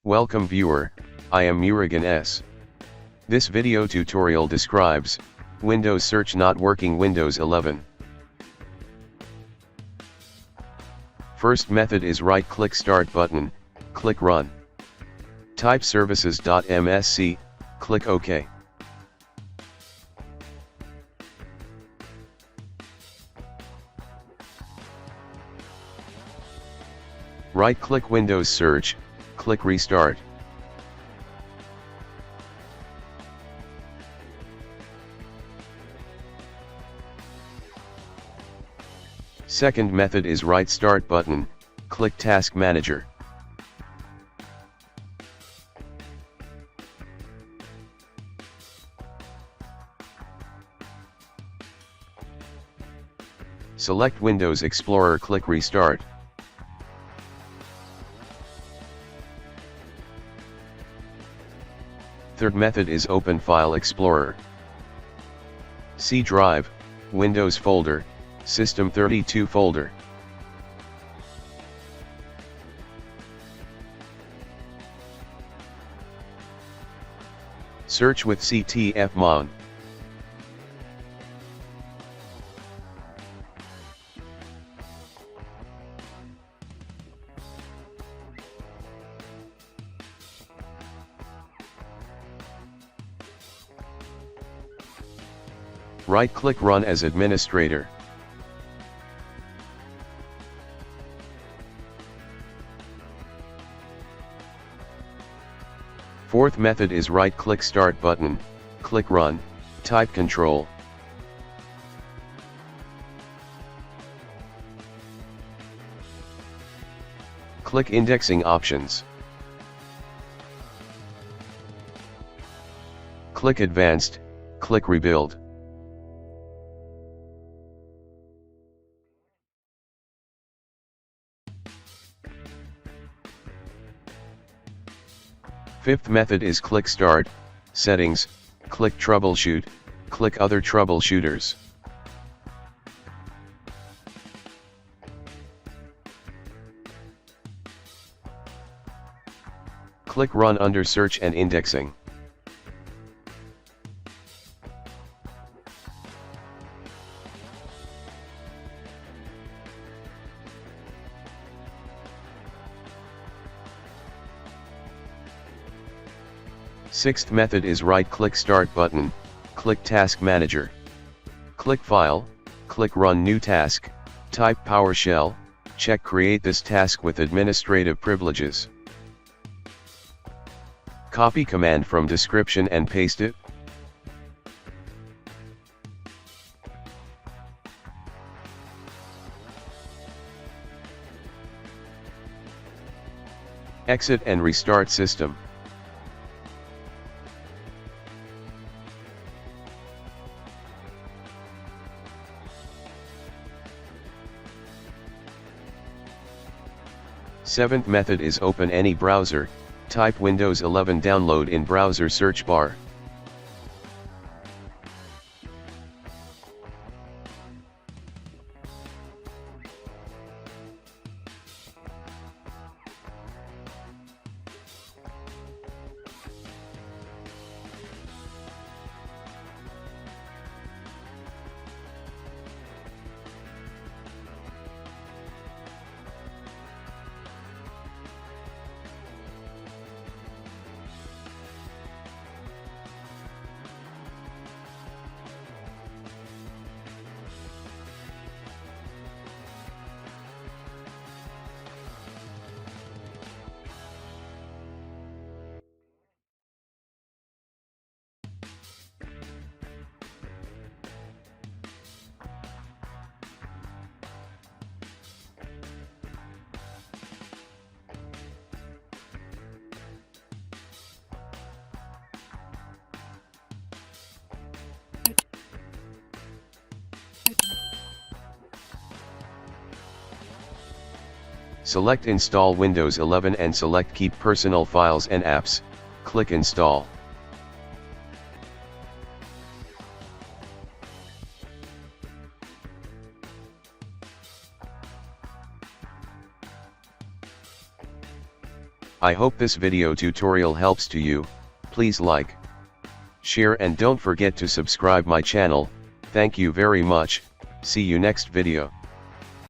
Welcome viewer, I am Murugan S. This video tutorial describes Windows search not working Windows 11. First method is right-click Start button, click Run. Type services.msc, click OK. Right-click Windows Search, click Restart. Second method is right Start button, click Task Manager. Select Windows Explorer, click Restart. Third method is Open File Explorer. C Drive, Windows folder, System32 folder. Search with CTFMON. Right-click Run as administrator. Fourth method is right-click Start button, click Run, type Control. Click Indexing Options. Click Advanced, click Rebuild. Fifth method is click Start, Settings, click Troubleshoot, click Other Troubleshooters. Click Run under Search and Indexing. Sixth method is right-click Start button, click Task Manager. Click File, click Run New Task, type PowerShell, check Create this task with administrative privileges. Copy command from description and paste it. Exit and restart system. Seventh method is open any browser, type Windows 11 download in browser search bar. Select Install Windows 11 and select Keep Personal Files and Apps, click Install. I hope this video tutorial helps to you. Please like, share and don't forget to subscribe my channel. Thank you very much. See you next video.